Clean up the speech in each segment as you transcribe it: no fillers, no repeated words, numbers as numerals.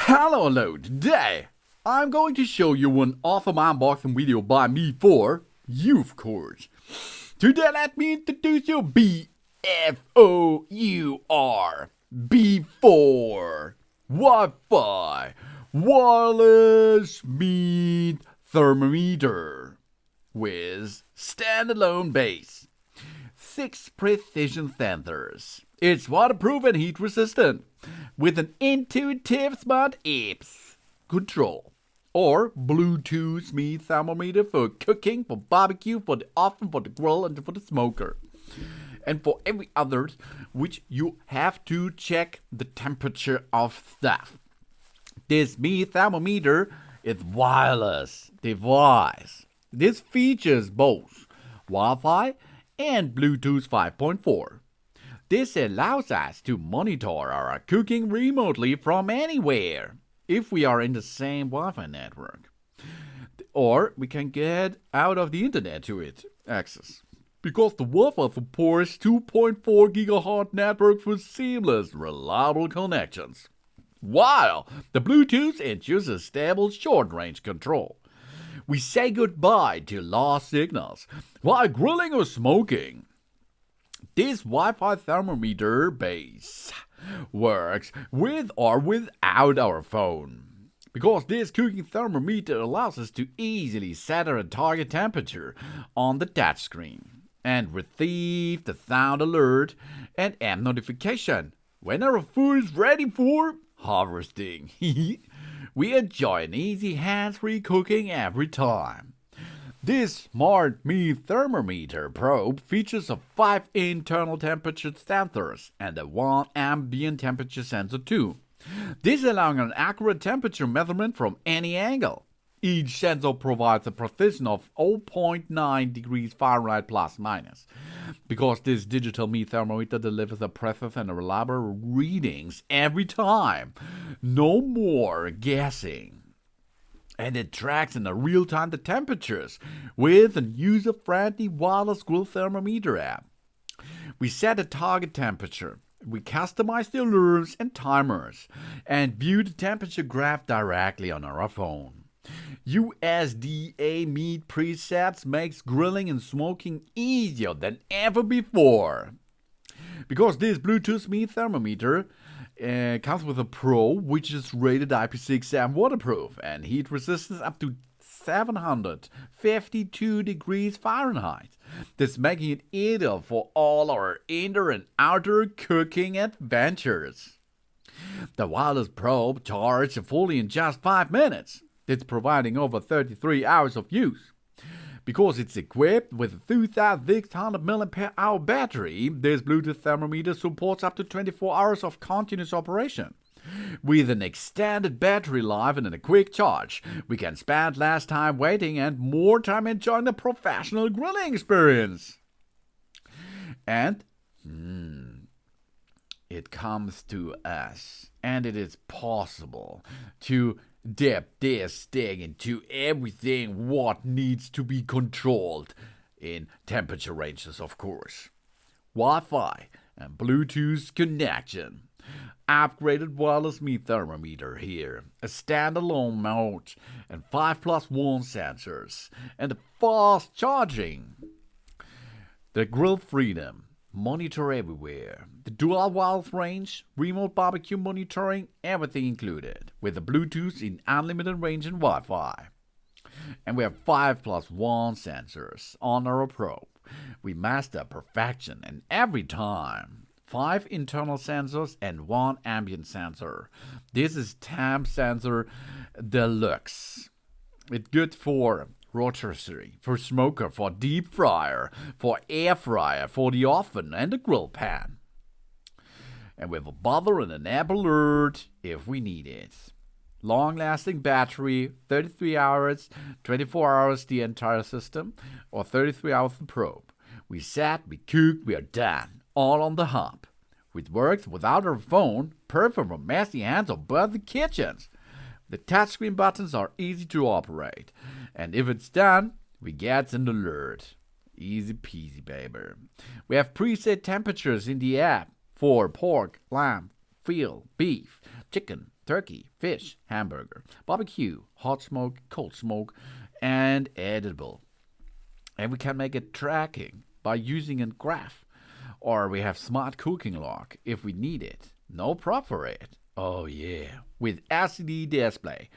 Hello, today I'm going to show you an awesome unboxing video by me for you, of course. Today let me introduce you BFOUR, B4, Wi-Fi, wireless meat thermometer with standalone base, 6 precision sensors. It's waterproof and heat resistant, with an intuitive smart apps control, or Bluetooth meat thermometer for cooking, for barbecue, for the oven, for the grill, and for the smoker. And for every other, which you have to check the temperature of stuff. This meat thermometer is wireless device. This features both Wi-Fi and Bluetooth 5.4. This allows us to monitor our cooking remotely from anywhere if we are in the same Wi-Fi network. Or we can get out of the internet to it access. Because the Wi-Fi supports 2.4 GHz network for seamless, reliable connections. While the Bluetooth ensures stable short-range control. We say goodbye to lost signals while grilling or smoking. This Wi-Fi thermometer base works with or without our phone. Because this cooking thermometer allows us to easily set our target temperature on the touchscreen and receive the sound alert and app notification when our food is ready for harvesting. We enjoy an easy hands-free cooking every time. This smart meat thermometer probe features 5 internal temperature sensors and 1 ambient temperature sensor too. This allowing an accurate temperature measurement from any angle. Each sensor provides a precision of 0.9 degrees Fahrenheit plus minus. Because this digital meat thermometer delivers a precise and reliable readings every time. No more guessing. And it tracks in real time the temperatures with a user-friendly wireless grill thermometer app. We set a target temperature. We customize the alarms and timers and view the temperature graph directly on our phone. USDA meat presets makes grilling and smoking easier than ever before. Because this Bluetooth meat thermometer comes with a Pro, which is rated IP67 waterproof and heat resistance up to 752 degrees Fahrenheit. This making it ideal for all our indoor and outdoor cooking adventures. The wireless probe charges fully in just 5 minutes. It's providing over 33 hours of use. Because it's equipped with a 2600 mAh battery, this Bluetooth thermometer supports up to 24 hours of continuous operation. With an extended battery life and a quick charge, we can spend less time waiting and more time enjoying the professional grilling experience. And it comes to us, and it is possible to dip this thing into everything what needs to be controlled in temperature ranges, of course. Wi-Fi and Bluetooth connection. Upgraded wireless meat thermometer here. A standalone mode and 5+1 sensors. And a fast charging. The grill freedom. Monitor everywhere. The dual wireless range, remote barbecue monitoring, everything included. With the Bluetooth in unlimited range and Wi-Fi. And we have 5+1 sensors on our probe. We master perfection and every time. 5 internal sensors and 1 ambient sensor. This is temp sensor deluxe. It's good for rotisserie, for smoker, for deep fryer, for air fryer, for the oven and the grill pan. And with a buzzer and an app alert if we need it. Long-lasting battery, 33 hours, 24 hours the entire system, or 33 hours the probe. We set, we cook, we are done. All on the hub. It works without our phone, perfect for messy hands or busy kitchens. The touchscreen buttons are easy to operate. And if it's done, we get an alert. Easy peasy, baby. We have preset temperatures in the app for pork, lamb, veal, beef, chicken, turkey, fish, hamburger, barbecue, hot smoke, cold smoke, and edible. And we can make it tracking by using a graph. Or we have smart cooking log if we need it. No prop for it. Oh yeah, with LCD display.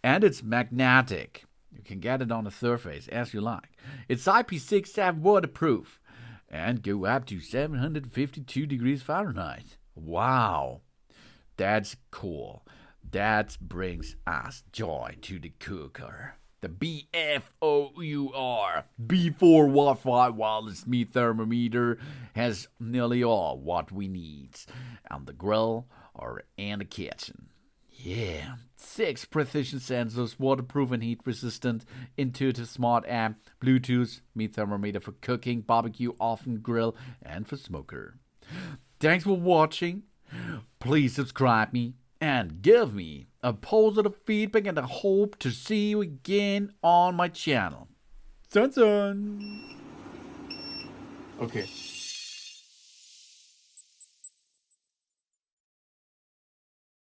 And it's magnetic. You can get it on the surface as you like. It's IP67 waterproof and go up to 752 degrees Fahrenheit. Wow, that's cool. That brings us joy to the cooker. The BFOUR B4 Wi-Fi wireless meat thermometer has nearly all what we need on the grill or in the kitchen. Yeah, 6 precision sensors, waterproof and heat resistant, intuitive smart app, Bluetooth, meat thermometer for cooking, barbecue, oven, grill, and for smoker. Thanks for watching. Please subscribe me and give me a positive feedback, and I hope to see you again on my channel. Sun. Okay.